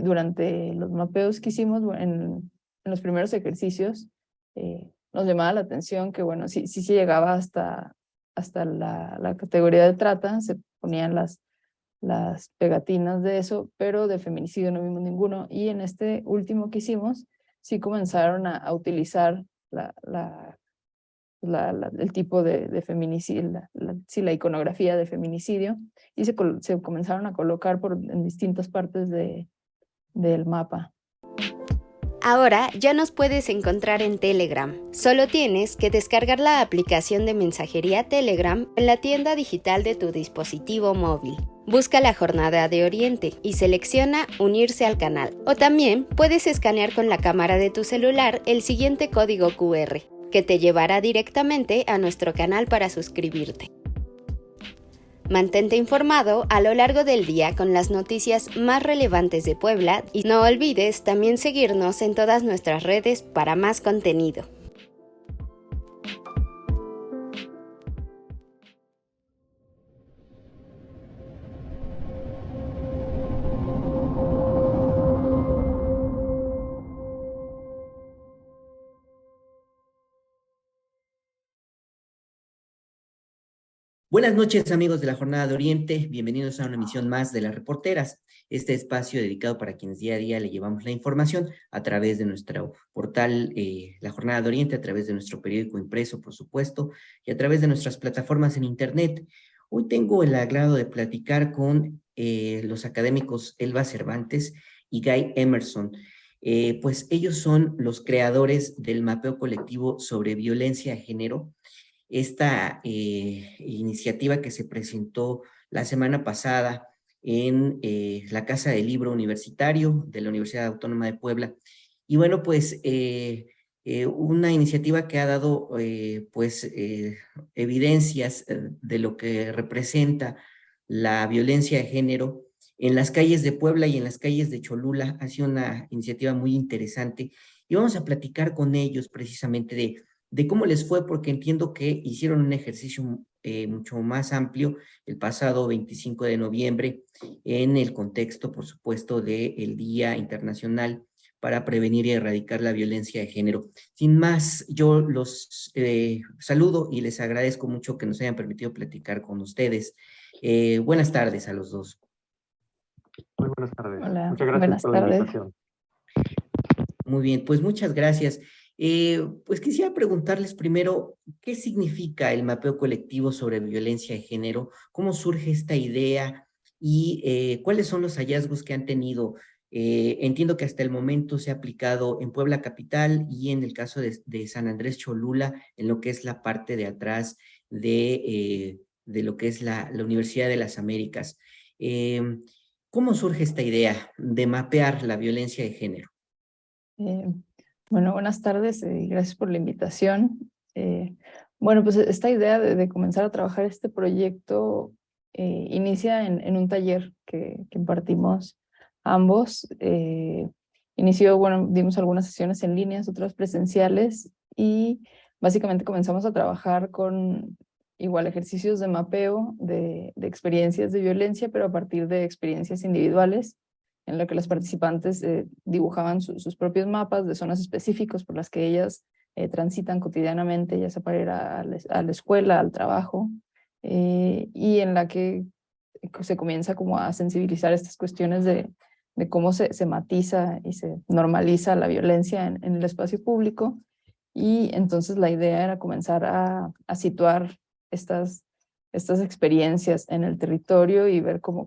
durante los mapeos que hicimos en los primeros ejercicios, nos llamaba la atención que, bueno, sí se llegaba hasta la categoría de trata, se ponían las pegatinas de eso, pero de feminicidio no vimos ninguno. Y en este último que hicimos, sí comenzaron a utilizar el tipo de feminicidio, sí, la iconografía de feminicidio, y se comenzaron a colocar en distintas partes del mapa. Ahora ya nos puedes encontrar en Telegram. Solo tienes que descargar la aplicación de mensajería Telegram en la tienda digital de tu dispositivo móvil. Busca la Jornada de Oriente y selecciona Unirse al canal. O también puedes escanear con la cámara de tu celular el siguiente código QR, que te llevará directamente a nuestro canal para suscribirte. Mantente informado a lo largo del día con las noticias más relevantes de Puebla y no olvides también seguirnos en todas nuestras redes para más contenido. Buenas noches, amigos de la Jornada de Oriente. Bienvenidos a una emisión más de Las Reporteras, este espacio dedicado para quienes día a día le llevamos la información a través de nuestro portal La Jornada de Oriente, a través de nuestro periódico impreso, por supuesto, y a través de nuestras plataformas en Internet. Hoy tengo el agrado de platicar con los académicos Elba Cervantes y Guy Emerson. Pues ellos son los creadores del mapeo colectivo sobre violencia de género, esta iniciativa que se presentó la semana pasada en la Casa del Libro Universitario de la Universidad Autónoma de Puebla. Y bueno, pues una iniciativa que ha dado evidencias de lo que representa la violencia de género en las calles de Puebla y en las calles de Cholula. Ha sido una iniciativa muy interesante y vamos a platicar con ellos precisamente de cómo les fue, porque entiendo que hicieron un ejercicio mucho más amplio el pasado 25 de noviembre en el contexto, por supuesto, del Día Internacional para Prevenir y Erradicar la Violencia de Género. Sin más, yo los saludo y les agradezco mucho que nos hayan permitido platicar con ustedes. Buenas tardes a los dos. Muy buenas tardes. Hola, Muchas gracias buenas por la tardes. invitación. Muy bien, pues muchas gracias. Pues quisiera preguntarles primero, ¿qué significa el mapeo colectivo sobre violencia de género? ¿Cómo surge esta idea? ¿Y cuáles son los hallazgos que han tenido? Entiendo que hasta el momento se ha aplicado en Puebla Capital y en el caso de San Andrés Cholula, en lo que es la parte de atrás de lo que es la Universidad de las Américas. ¿Cómo surge esta idea de mapear la violencia de género? Bueno, buenas tardes y gracias por la invitación. Bueno, pues esta idea de comenzar a trabajar este proyecto inicia en un taller que impartimos ambos. Inició, bueno, dimos algunas sesiones en línea, otras presenciales, y básicamente comenzamos a trabajar con igual ejercicios de mapeo de experiencias de violencia, pero a partir de experiencias individuales, en lo que los participantes dibujaban sus propios mapas de zonas específicas por las que ellas transitan cotidianamente, ya sea para ir a la escuela, al trabajo, y en la que se comienza como a sensibilizar estas cuestiones de cómo se matiza y se normaliza la violencia en el espacio público. Y entonces la idea era comenzar a situar estas experiencias en el territorio y ver cómo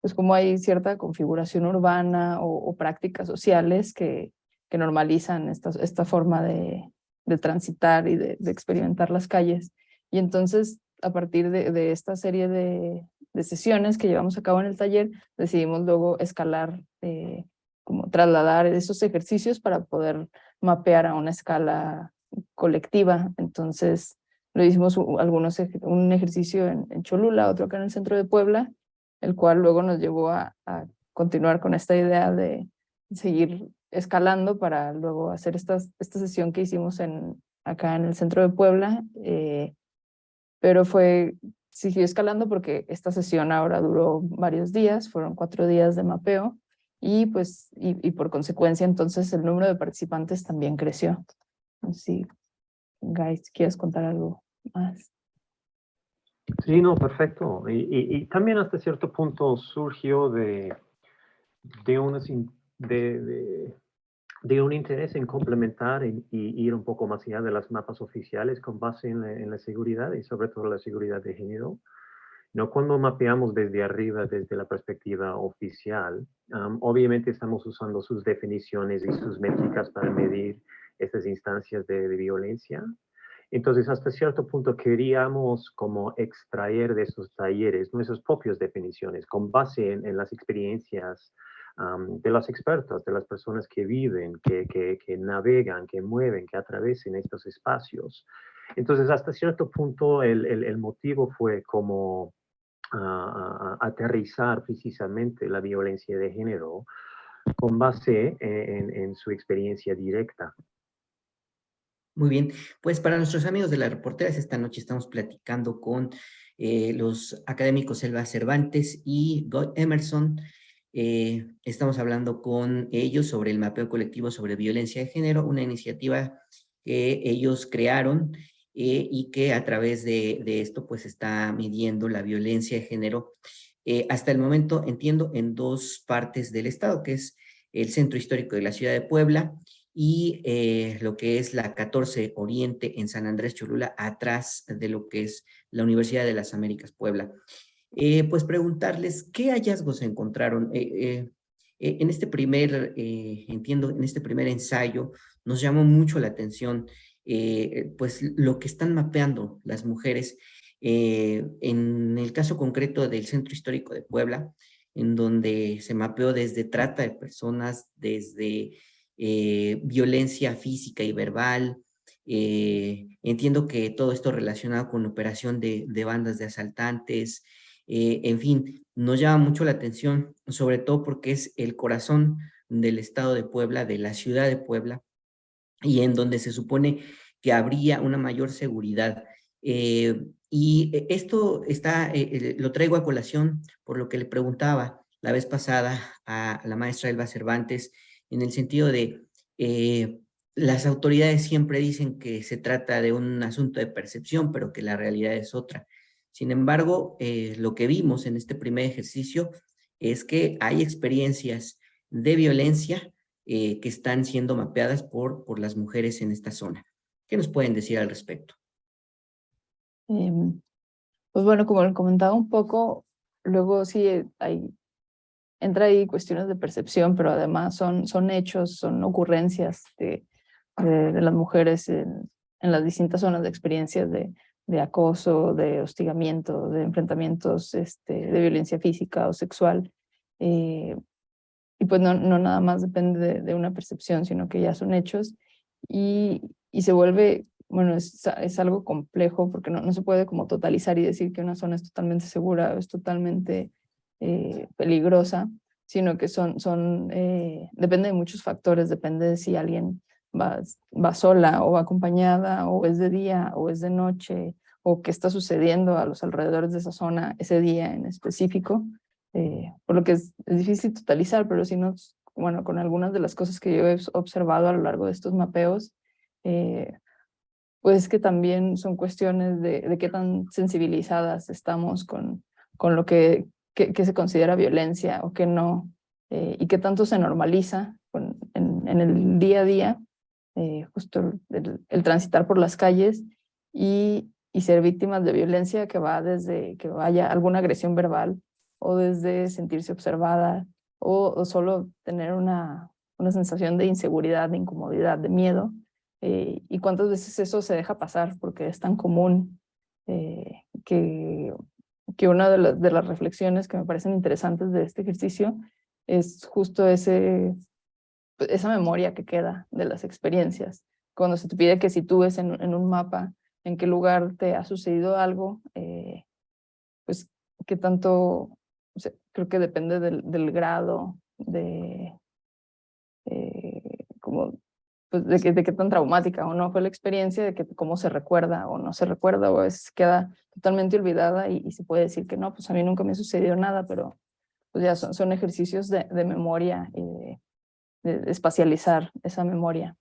pues como hay cierta configuración urbana o prácticas sociales que normalizan esta forma de transitar y de experimentar las calles. Y entonces, a partir de esta serie de sesiones que llevamos a cabo en el taller, decidimos luego escalar, como trasladar esos ejercicios para poder mapear a una escala colectiva. Entonces, lo hicimos un ejercicio en Cholula, otro acá en el centro de Puebla, el cual luego nos llevó a continuar con esta idea de seguir escalando para luego hacer esta sesión que hicimos acá en el centro de Puebla, pero fue siguió escalando porque esta sesión ahora duró varios días, fueron 4 días de mapeo y pues y por consecuencia entonces el número de participantes también creció. No sé si, Guys, ¿quieres contar algo más? Sí, no, perfecto. Y también hasta cierto punto surgió de, unas in- de un interés en complementar y ir un poco más allá de las mapas oficiales con base en la seguridad y sobre todo la seguridad de género. No, cuando mapeamos desde arriba, desde la perspectiva oficial, obviamente estamos usando sus definiciones y sus métricas para medir estas instancias de violencia. Entonces, hasta cierto punto queríamos como extraer de esos talleres nuestras propias definiciones con base en las experiencias de los expertos, de las personas que viven, que navegan, que mueven, que atravesan estos espacios. Entonces, hasta cierto punto el motivo fue como aterrizar precisamente la violencia de género con base en su experiencia directa. Muy bien, pues para nuestros amigos de las reporteras, esta noche estamos platicando con los académicos Elba Cervantes y Guy Emerson. Estamos hablando con ellos sobre el mapeo colectivo sobre violencia de género, una iniciativa que ellos crearon y que a través de esto pues está midiendo la violencia de género hasta el momento, entiendo, en 2 partes del estado, que es el centro histórico de la ciudad de Puebla y lo que es la 14 Oriente en San Andrés Cholula, atrás de lo que es la Universidad de las Américas Puebla. Pues preguntarles qué hallazgos encontraron. En este entiendo, en este primer ensayo nos llamó mucho la atención pues lo que están mapeando las mujeres. En el caso concreto del Centro Histórico de Puebla, en donde se mapeó desde trata de personas, desde violencia física y verbal. Entiendo que todo esto relacionado con la operación de bandas de asaltantes, en fin, nos llama mucho la atención, sobre todo porque es el corazón del estado de Puebla, de la ciudad de Puebla, y en donde se supone que habría una mayor seguridad. Esto lo traigo a colación por lo que le preguntaba la vez pasada a la maestra Elba Cervantes, en el sentido de las autoridades siempre dicen que se trata de un asunto de percepción, pero que la realidad es otra. Sin embargo, lo que vimos en este primer ejercicio es que hay experiencias de violencia que están siendo mapeadas por las mujeres en esta zona. ¿Qué nos pueden decir al respecto? Pues bueno, como le comentaba un poco, luego sí entra ahí cuestiones de percepción, pero además son hechos, son ocurrencias de las mujeres en las distintas zonas de experiencias de acoso, de hostigamiento, de enfrentamientos de violencia física o sexual. Y pues no nada más depende de una percepción, sino que ya son hechos y se vuelve, bueno, es algo complejo porque no se puede como totalizar y decir que una zona es totalmente segura o es totalmente peligrosa, sino que depende de muchos factores, depende de si alguien va sola o va acompañada o es de día o es de noche o qué está sucediendo a los alrededores de esa zona ese día en específico. Por lo que es difícil totalizar, pero sí bueno, con algunas de las cosas que yo he observado a lo largo de estos mapeos, pues que también son cuestiones de qué tan sensibilizadas estamos con lo que se considera violencia o qué no, y qué tanto se normaliza en el día a día, justo el transitar por las calles y ser víctimas de violencia que va desde que haya alguna agresión verbal o desde sentirse observada o solo tener una sensación de inseguridad, de incomodidad, de miedo. Y cuántas veces eso se deja pasar porque es tan común que una de las reflexiones que me parecen interesantes de este ejercicio es justo esa memoria que queda de las experiencias. Cuando se te pide que si tú ves en un mapa en qué lugar te ha sucedido algo, pues qué tanto, o sea, creo que depende del grado como pues de qué tan traumática o no fue la experiencia, de que cómo se recuerda o no se recuerda, o es, queda totalmente olvidada y se puede decir que no, pues a mí nunca me sucedió nada, pero pues ya son ejercicios de memoria, de espacializar esa memoria.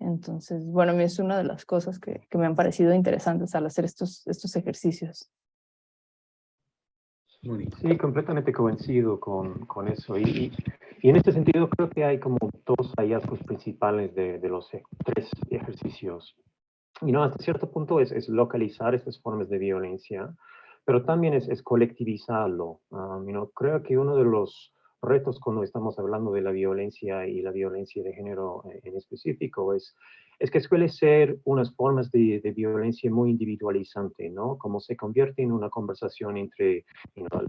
Entonces, bueno, a mí es una de las cosas que me han parecido interesantes al hacer estos ejercicios. Muy bien. Sí, completamente coincido con eso. Y en este sentido creo que hay como dos hallazgos principales de los tres ejercicios. Y no, hasta cierto punto es localizar estas formas de violencia, pero también es colectivizarlo. Creo que uno de los retos cuando estamos hablando de la violencia y la violencia de género en específico es que suele ser unas formas de violencia muy individualizante, ¿no? Como se convierte en una conversación entre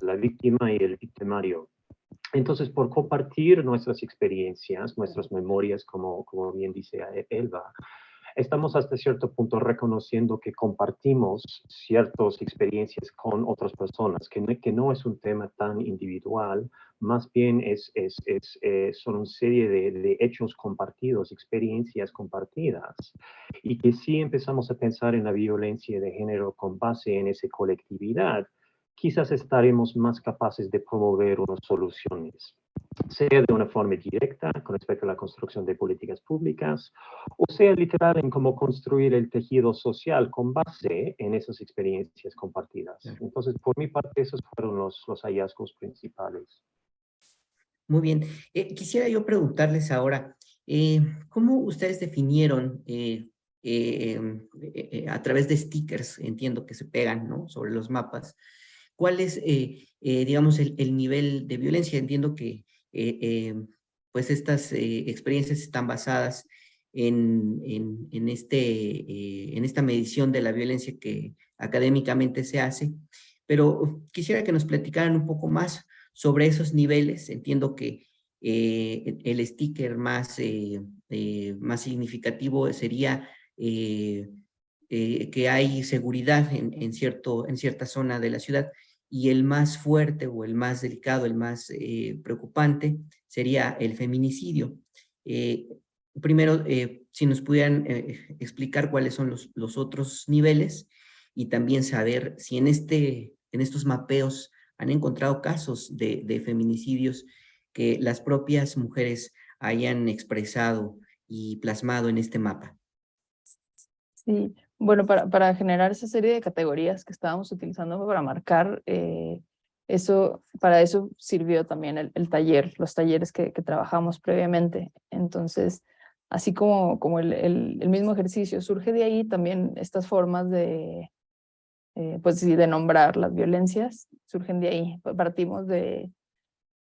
la víctima y el victimario. Entonces, por compartir nuestras experiencias, nuestras memorias, como bien dice Elba, estamos hasta cierto punto reconociendo que compartimos ciertas experiencias con otras personas, que no es un tema tan individual, más bien son una serie de hechos compartidos, experiencias compartidas, y que si empezamos a pensar en la violencia de género con base en esa colectividad, quizás estaremos más capaces de promover unas soluciones, sea de una forma directa con respecto a la construcción de políticas públicas, o sea literal en cómo construir el tejido social con base en esas experiencias compartidas. Entonces, por mi parte, esos fueron los hallazgos principales. Muy bien. Quisiera yo preguntarles ahora, ¿cómo ustedes definieron a través de stickers, entiendo que se pegan, ¿no?, sobre los mapas, cuál es, digamos, el nivel de violencia? Entiendo que pues estas experiencias están basadas en esta medición de la violencia que académicamente se hace, pero quisiera que nos platicaran un poco más sobre esos niveles. Entiendo que el sticker más significativo sería que hay seguridad en cierta zona de la ciudad, y el más fuerte o el más delicado, el más preocupante, sería el feminicidio. Eh, Primero, si nos pudieran explicar cuáles son los otros niveles, y también saber si en estos mapeos han encontrado casos de feminicidios que las propias mujeres hayan expresado y plasmado en este mapa. Sí, bueno, para generar esa serie de categorías que estábamos utilizando para marcar, para eso sirvió también el taller, los talleres que trabajamos previamente. Entonces, así como el mismo ejercicio surge de ahí, también estas formas pues sí, de nombrar las violencias surgen de ahí. Partimos de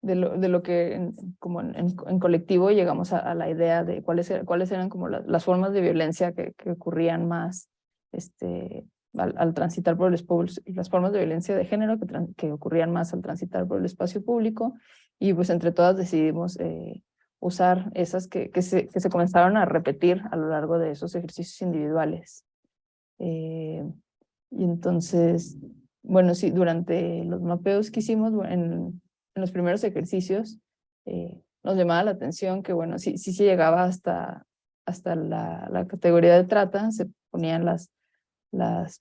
lo que como en colectivo llegamos a la idea de cuáles eran como las formas de violencia que ocurrían más al transitar por las formas de violencia de género que ocurrían más al transitar por el espacio público, y pues entre todas decidimos usar esas que se comenzaron a repetir a lo largo de esos ejercicios individuales. Y entonces, bueno, sí, durante los mapeos que hicimos en los primeros ejercicios, nos llamaba la atención que, bueno, sí se llegaba hasta la categoría de trata, se ponían las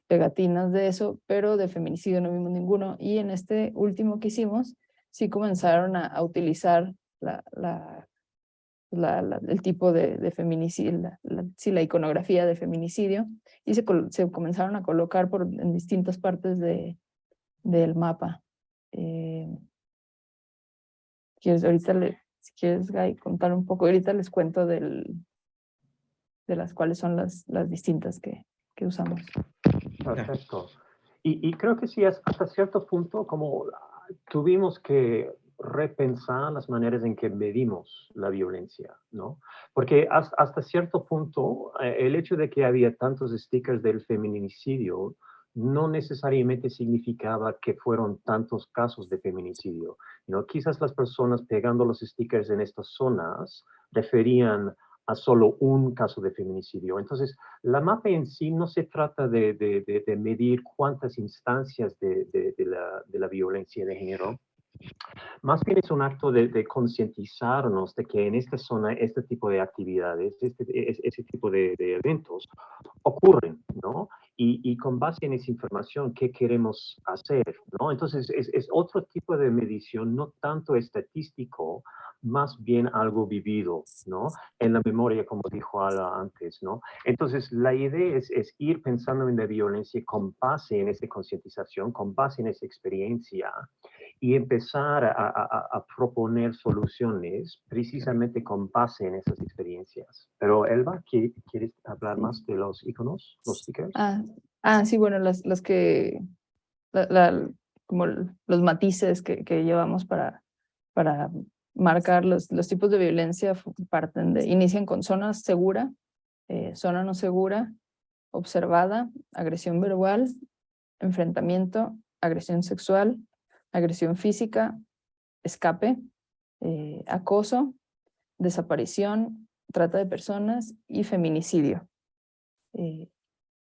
pegatinas de eso, pero de feminicidio no vimos ninguno. Y en este último que hicimos, sí comenzaron a utilizar el tipo de feminicidio, sí, la iconografía de feminicidio, y se comenzaron a colocar en distintas partes del mapa. Si quieres, Guy, contar un poco, ahorita les cuento de las cuales son las distintas que usamos. Perfecto. Y creo que sí, hasta cierto punto, como tuvimos que repensar las maneras en que medimos la violencia, ¿no? Porque hasta cierto punto, el hecho de que había tantos stickers del feminicidio no necesariamente significaba que fueron tantos casos de feminicidio, ¿no? Quizás las personas pegando los stickers en estas zonas referían a solo un caso de feminicidio. Entonces, la mapa en sí no se trata de medir cuántas instancias de la violencia de género Más bien es un acto de concientizarnos de que en esta zona este tipo de actividades, ese tipo de eventos ocurren, ¿no? Y con base en esa información, ¿qué queremos hacer? ¿No? Entonces, es otro tipo de medición, no tanto estadístico, más bien algo vivido, ¿no? En la memoria, como dijo Ala antes, ¿no? Entonces, la idea es ir pensando en la violencia con base en esa concientización, con base en esa experiencia, y empezar a proponer soluciones precisamente con base en esas experiencias. Pero Elba, ¿quieres hablar Sí. más de los iconos, los stickers? Sí, bueno, las que, la- la- como los matices que llevamos para marcar los tipos de violencia inician con zona segura, zona no segura, observada, agresión verbal, enfrentamiento, agresión sexual, agresión física, escape, acoso, desaparición, trata de personas y feminicidio. Eh,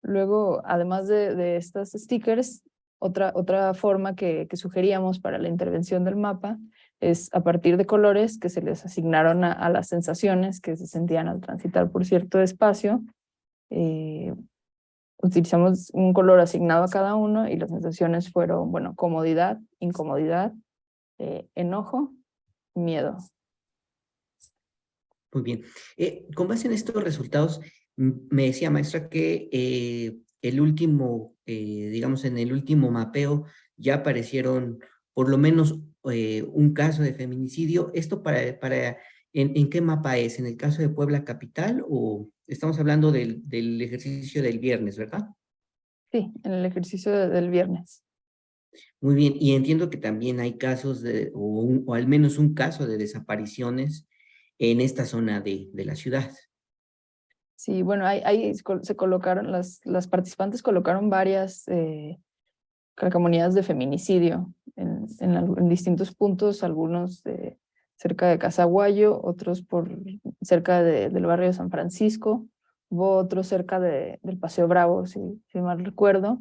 Luego, además de estas stickers, otra forma que sugeríamos para la intervención del mapa es a partir de colores que se les asignaron a las sensaciones que se sentían al transitar por cierto espacio. eh, Utilizamos un color asignado a cada uno y las sensaciones fueron, bueno, comodidad, incomodidad, enojo, miedo. Muy bien. Con base en estos resultados, me decía maestra que el último, digamos, en el último mapeo ya aparecieron por lo menos un caso de feminicidio. ¿Esto en qué mapa es? ¿En el caso de Puebla Capital o estamos hablando del ejercicio del viernes, verdad? Sí, en el ejercicio del viernes. Muy bien, y entiendo que también hay casos o al menos un caso de desapariciones en esta zona de la ciudad. Sí, bueno, ahí se colocaron, las participantes colocaron varias calcamonías de feminicidio en distintos puntos, algunos cerca de Casaguayo, otros cerca del barrio de San Francisco, hubo otros cerca del Paseo Bravo, si mal recuerdo,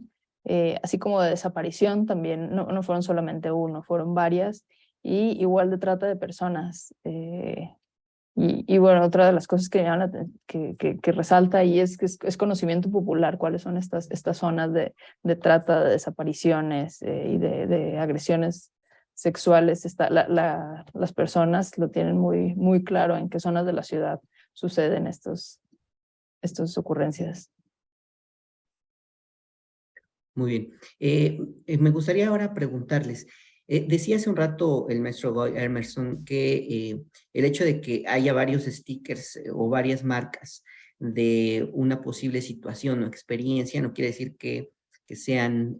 así como de desaparición también, no fueron solamente uno, fueron varias, y igual de trata de personas. Y bueno, otra de las cosas que resalta ahí es que es conocimiento popular cuáles son estas zonas de trata, de desapariciones y de agresiones sexuales. Las personas lo tienen muy claro en qué zonas de la ciudad suceden estas ocurrencias. Muy bien. Me gustaría ahora preguntarles, decía hace un rato el maestro Guy Emerson que el hecho de que haya varios stickers o varias marcas de una posible situación o experiencia no quiere decir que sean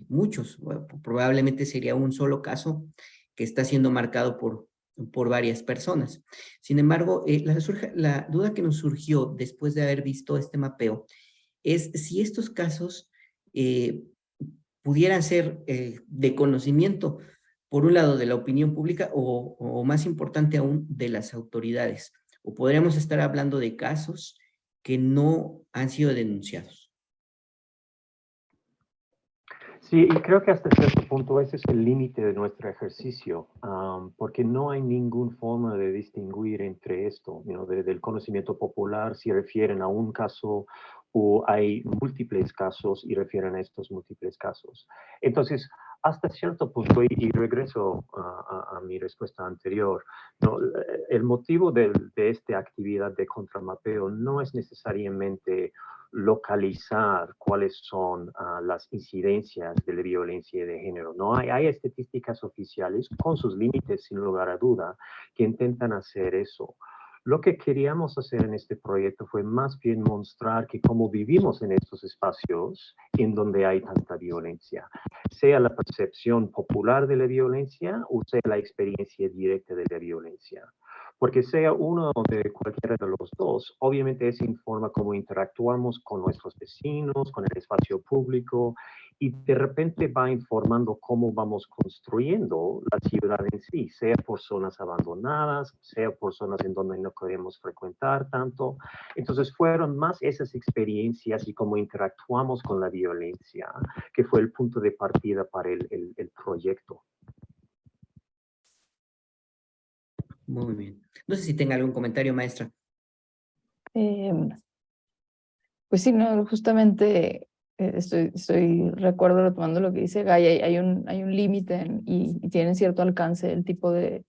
muchos. Bueno, probablemente sería un solo caso que está siendo marcado por varias personas. Sin embargo, la duda que nos surgió después de haber visto este mapeo es si estos casos eh, pudieran ser de conocimiento, por un lado, de la opinión pública o más importante aún, de las autoridades. O podríamos estar hablando de casos que no han sido denunciados. Sí, y creo que hasta cierto punto ese es el límite de nuestro ejercicio, porque no hay ninguna forma de distinguir entre esto, del conocimiento popular, si refieren a un caso o hay múltiples casos y refieren a estos múltiples casos. Entonces, hasta cierto punto, y regreso a mi respuesta anterior, ¿no? El motivo de esta actividad de contramapeo no es necesariamente localizar cuáles son las incidencias de la violencia de género. No hay estadísticas oficiales con sus límites, sin lugar a duda, que intentan hacer eso. Lo que queríamos hacer en este proyecto fue más bien mostrar que cómo vivimos en estos espacios en donde hay tanta violencia, sea la percepción popular de la violencia o sea la experiencia directa de la violencia. Porque sea uno de cualquiera de los dos, obviamente eso informa cómo interactuamos con nuestros vecinos, con el espacio público, y de repente va informando cómo vamos construyendo la ciudad en sí, sea por zonas abandonadas, sea por zonas en donde no queremos frecuentar tanto. Entonces fueron más esas experiencias y cómo interactuamos con la violencia, que fue el punto de partida para el proyecto. Muy bien. No sé si tenga algún comentario, maestra. Pues sí, no, justamente recuerdo retomando lo que dice Gaia, hay un límite y tienen cierto alcance el tipo de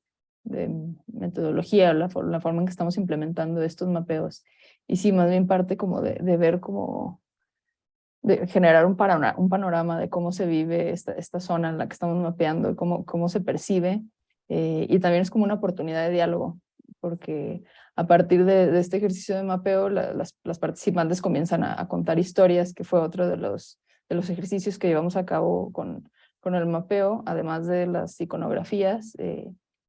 metodología, la forma en que estamos implementando estos mapeos. Y sí, más bien parte como de ver cómo, de generar un panorama de cómo se vive esta zona en la que estamos mapeando, cómo se percibe. Y también es como una oportunidad de diálogo, porque a partir de este ejercicio de mapeo, las participantes comienzan a contar historias, que fue otro de los ejercicios que llevamos a cabo con el mapeo, además de las iconografías.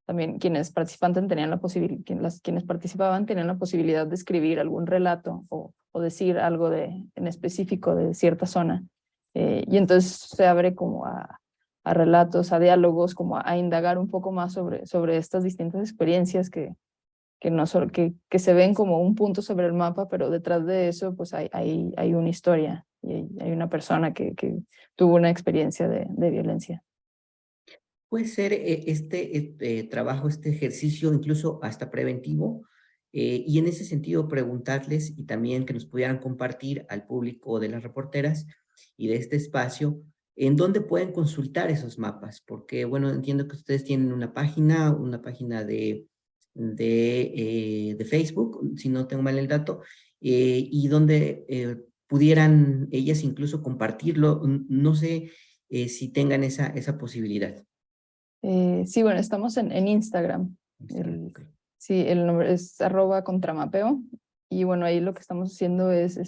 También quienes participantes tenían quienes participaban tenían la posibilidad de escribir algún relato o decir algo en específico de cierta zona. Y entonces se abre como a relatos, a diálogos, como a indagar un poco más sobre estas distintas experiencias no solo, que se ven como un punto sobre el mapa, pero detrás de eso pues hay una historia y hay una persona que tuvo una experiencia de violencia. Puede ser este trabajo, este ejercicio, incluso hasta preventivo, y en ese sentido preguntarles y también que nos pudieran compartir al público de las reporteras y de este espacio, en dónde pueden consultar esos mapas, porque bueno, entiendo que ustedes tienen una página de Facebook, si no tengo mal el dato, y donde pudieran ellas incluso compartirlo, no sé si tengan esa posibilidad. Sí, bueno, estamos en Instagram. Instagram, ok. Sí, el nombre es @contramapeo. Y bueno, ahí lo que estamos haciendo es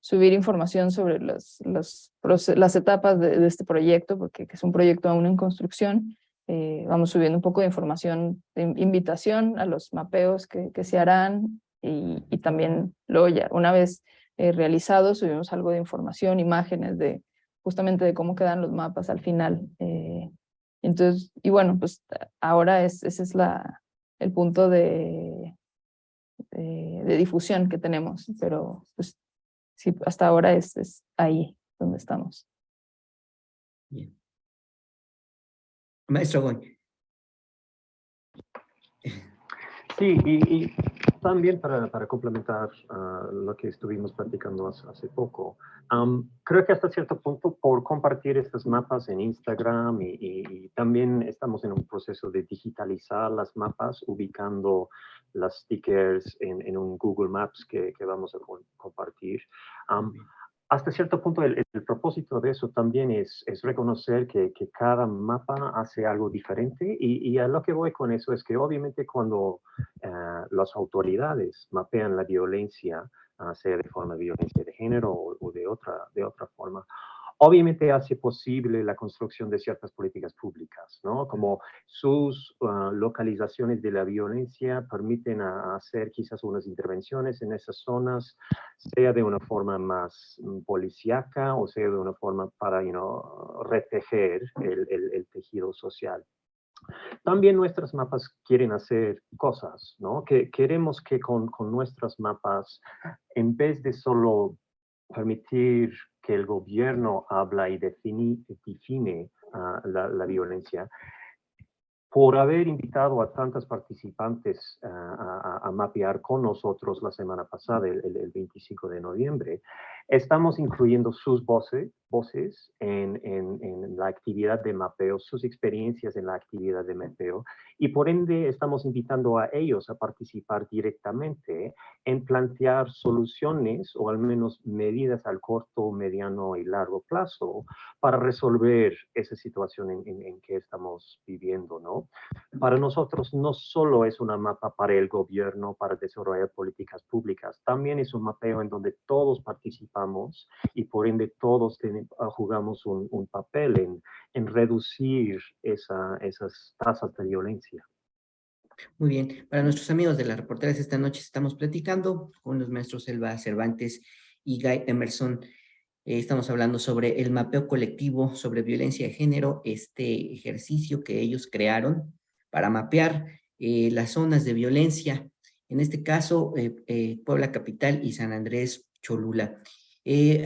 subir información sobre las etapas de este proyecto, porque es un proyecto aún en construcción. Vamos subiendo un poco de información, de invitación a los mapeos que se harán y también luego ya, una vez realizado, subimos algo de información, imágenes justamente de cómo quedan los mapas al final. Entonces, y bueno, pues ahora ese es el punto de difusión que tenemos, pero pues sí, hasta ahora es ahí donde estamos. Bien. Maestro Goñ. Sí, y también para complementar lo que estuvimos platicando hace poco, creo que hasta cierto punto por compartir estos mapas en Instagram y también estamos en un proceso de digitalizar las mapas, ubicando las stickers en un Google Maps que vamos a compartir. Hasta cierto punto el propósito de eso también es reconocer que cada mapa hace algo diferente y a lo que voy con eso es que obviamente cuando las autoridades mapean la violencia, sea de forma de violencia de género o de otra forma, obviamente hace posible la construcción de ciertas políticas públicas, ¿no? Como sus localizaciones de la violencia permiten hacer quizás unas intervenciones en esas zonas, sea de una forma más policíaca o sea de una forma para retejer el tejido social. También nuestros mapas quieren hacer cosas, ¿no? Que queremos que con nuestros mapas, en vez de solo permitir que el gobierno habla y define la violencia, por haber invitado a tantos participantes a mapear con nosotros la semana pasada, el 25 de noviembre, estamos incluyendo sus voces en la actividad de mapeo, sus experiencias en la actividad de mapeo, y por ende estamos invitando a ellos a participar directamente en plantear soluciones o al menos medidas al corto, mediano y largo plazo para resolver esa situación en que estamos viviendo, ¿no? Para nosotros no solo es una mapa para el gobierno, para desarrollar políticas públicas, también es un mapeo en donde todos participamos y por ende todos jugamos un papel en reducir esas tasas de violencia. Muy bien. Para nuestros amigos de las reporteras, esta noche estamos platicando con los maestros Elba Cervantes y Guy Emerson. Estamos hablando sobre el mapeo colectivo sobre violencia de género, este ejercicio que ellos crearon para mapear las zonas de violencia, en este caso Puebla Capital y San Andrés Cholula.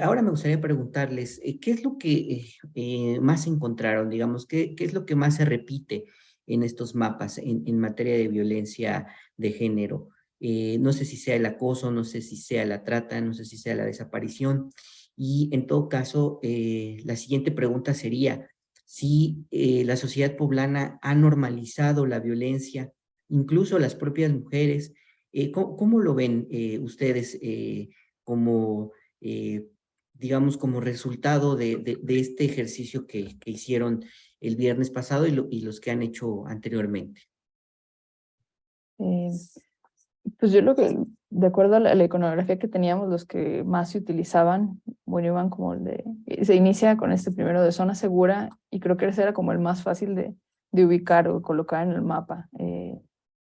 Ahora me gustaría preguntarles, ¿qué es lo que más encontraron? Digamos, ¿qué es lo que más se repite en estos mapas en materia de violencia de género? No sé si sea el acoso, no sé si sea la trata, no sé si sea la desaparición. Y en todo caso, la siguiente pregunta sería si la sociedad poblana ha normalizado la violencia, incluso las propias mujeres. ¿Cómo lo ven ustedes como, digamos, como resultado de este ejercicio que hicieron el viernes pasado y los que han hecho anteriormente? Eh, Pues yo lo que, de acuerdo a la iconografía que teníamos, los que más se utilizaban, bueno, iban como se inicia con este primero de zona segura, y creo que ese era como el más fácil de ubicar o colocar en el mapa.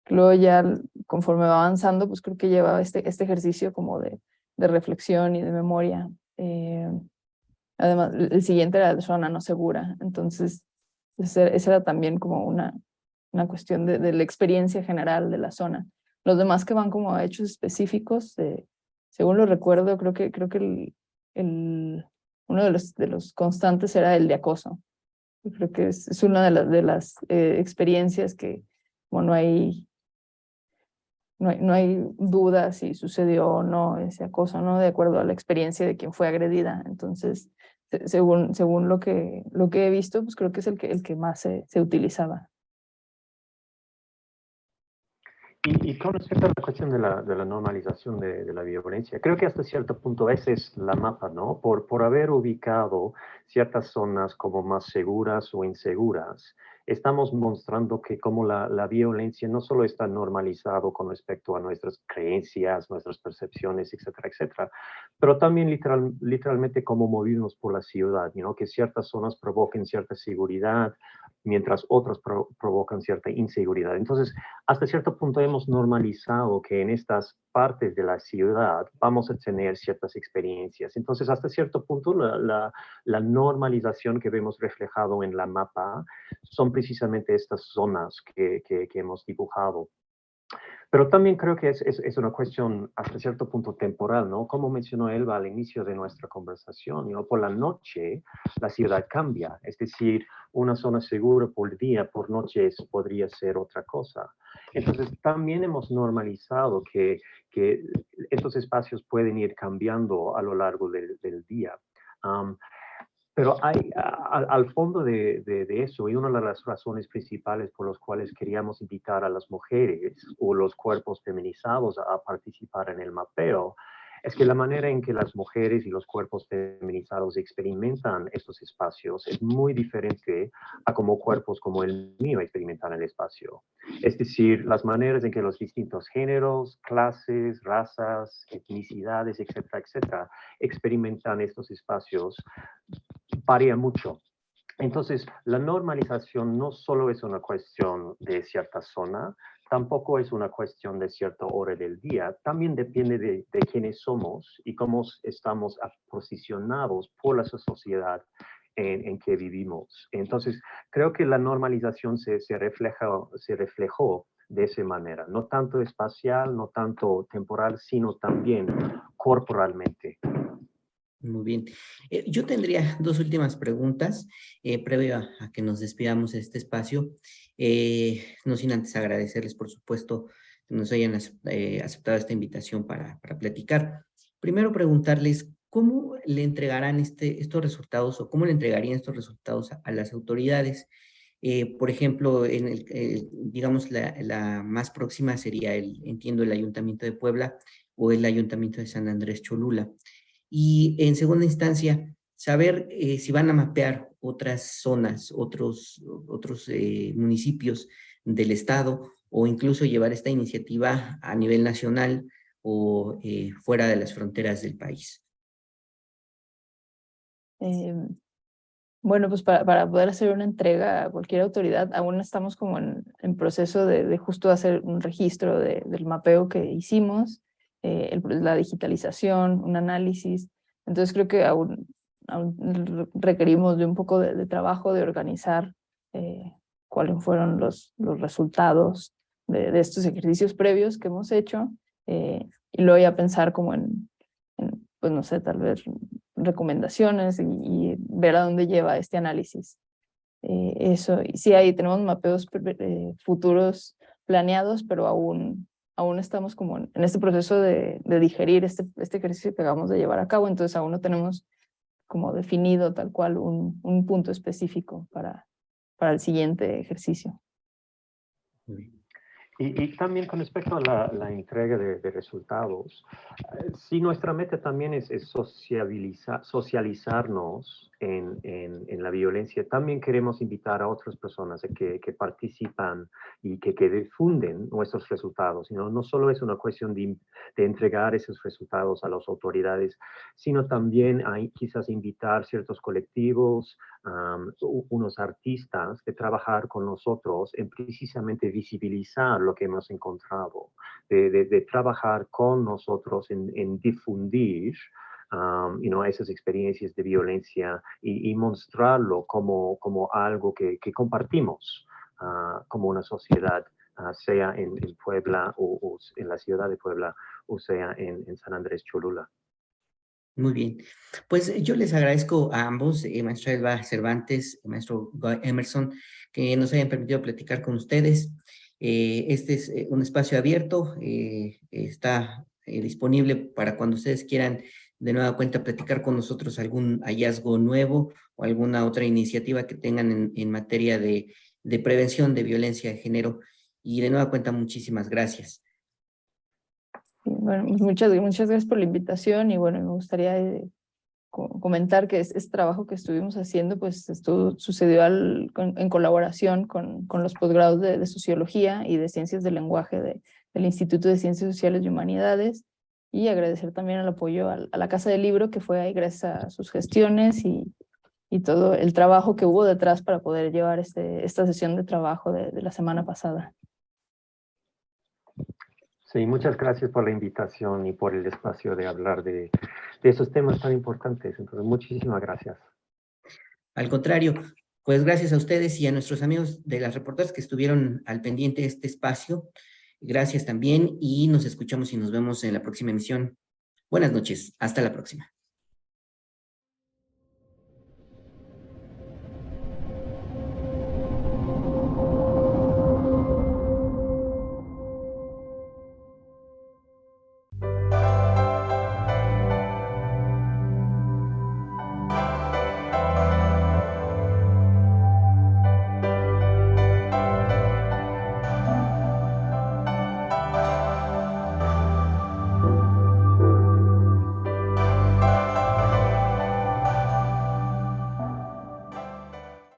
Luego ya, conforme va avanzando, pues creo que lleva este ejercicio como de reflexión y de memoria. Además, el siguiente era de zona no segura, entonces esa era también como una cuestión de la experiencia general de la zona. Los demás que van como a hechos específicos, según lo recuerdo, creo que uno de los constantes era el de acoso. Yo creo que es una de las experiencias que, como no hay duda si sucedió o no ese acoso, ¿no? De acuerdo a la experiencia de quien fue agredida. Entonces, según lo que he visto, pues creo que es el que más se utilizaba. Y con respecto a la cuestión de la normalización de la violencia, creo que hasta cierto punto ese es la mapa, ¿no? Por haber ubicado ciertas zonas como más seguras o inseguras, estamos mostrando que como la violencia no solo está normalizado con respecto a nuestras creencias, nuestras percepciones, etcétera, etcétera, pero también literalmente cómo movirnos por la ciudad, ¿no? Que ciertas zonas provoquen cierta seguridad, mientras otras provocan cierta inseguridad. Entonces, hasta cierto punto hemos normalizado que en estas partes de la ciudad vamos a tener ciertas experiencias. Entonces, hasta cierto punto, la normalización que vemos reflejado en la mapa son precisamente estas zonas que hemos dibujado. Pero también creo que es una cuestión hasta cierto punto temporal, ¿no? Como mencionó Elba al inicio de nuestra conversación, ¿no? Por la noche la ciudad cambia, es decir, una zona segura por día, por noche podría ser otra cosa. Entonces también hemos normalizado que estos espacios pueden ir cambiando a lo largo del día. Pero hay al fondo de eso, y una de las razones principales por las cuales queríamos invitar a las mujeres o los cuerpos feminizados a participar en el mapeo, es que la manera en que las mujeres y los cuerpos feminizados experimentan estos espacios es muy diferente a como cuerpos como el mío experimentan el espacio. Es decir, las maneras en que los distintos géneros, clases, razas, etnicidades, etcétera, etcétera, experimentan estos espacios varía mucho. Entonces, la normalización no solo es una cuestión de cierta zona, tampoco es una cuestión de cierta hora del día, también depende de quiénes somos y cómo estamos posicionados por la sociedad en que vivimos. Entonces, creo que la normalización se reflejó de esa manera, no tanto espacial, no tanto temporal, sino también corporalmente. Muy bien. Yo tendría dos últimas preguntas previo a que nos despidamos de este espacio. No sin antes agradecerles, por supuesto, que nos hayan aceptado esta invitación para platicar. Primero, preguntarles cómo le entregarán estos resultados o cómo le entregarían estos resultados a las autoridades. Por ejemplo, digamos, la más próxima sería entiendo, el Ayuntamiento de Puebla o el Ayuntamiento de San Andrés Cholula. Y en segunda instancia, saber si van a mapear otras zonas, otros municipios del estado, o incluso llevar esta iniciativa a nivel nacional o fuera de las fronteras del país. Bueno, pues para poder hacer una entrega a cualquier autoridad, aún estamos como en proceso de justo hacer un registro del mapeo que hicimos, la digitalización, un análisis. Entonces creo que aún requerimos de un poco de trabajo de organizar cuáles fueron los resultados de estos ejercicios previos que hemos hecho, y luego ya pensar como pues no sé, tal vez recomendaciones y ver a dónde lleva este análisis. eso. Y sí, ahí tenemos mapeos futuros planeados, pero aún estamos como en este proceso de digerir este ejercicio que acabamos de llevar a cabo, entonces aún no tenemos como definido tal cual un punto específico para el siguiente ejercicio. Muy bien. Y también con respecto a la entrega de resultados, sí, nuestra meta también es socializarnos en la violencia. También queremos invitar a otras personas que participan y que difunden nuestros resultados. No solo es una cuestión de entregar esos resultados a las autoridades, sino también hay quizás invitar ciertos colectivos, unos artistas que trabajar con nosotros en precisamente visibilizar lo que hemos encontrado, de trabajar con nosotros en difundir esas experiencias de violencia y mostrarlo como algo que compartimos como una sociedad, sea en Puebla o en la ciudad de Puebla, o sea en San Andrés Cholula. Muy bien. Pues yo les agradezco a ambos, maestra Elba Cervantes, maestro Guy Emerson, que nos hayan permitido platicar con ustedes. Este es un espacio abierto, está disponible para cuando ustedes quieran de nueva cuenta platicar con nosotros algún hallazgo nuevo o alguna otra iniciativa que tengan en materia de prevención de violencia de género. Y de nueva cuenta, muchísimas gracias. Bueno, muchas gracias por la invitación y bueno, me gustaría comentar que este trabajo que estuvimos haciendo, pues esto sucedió en colaboración con los posgrados de Sociología y de Ciencias del Lenguaje del Instituto de Ciencias Sociales y Humanidades, y agradecer también el apoyo a la Casa del Libro, que fue ahí gracias a sus gestiones y todo el trabajo que hubo detrás para poder llevar esta sesión de trabajo de la semana pasada. Sí, muchas gracias por la invitación y por el espacio de hablar de esos temas tan importantes. Entonces, muchísimas gracias. Al contrario, pues gracias a ustedes y a nuestros amigos de las reporteras que estuvieron al pendiente de este espacio. Gracias también y nos escuchamos y nos vemos en la próxima emisión. Buenas noches, hasta la próxima.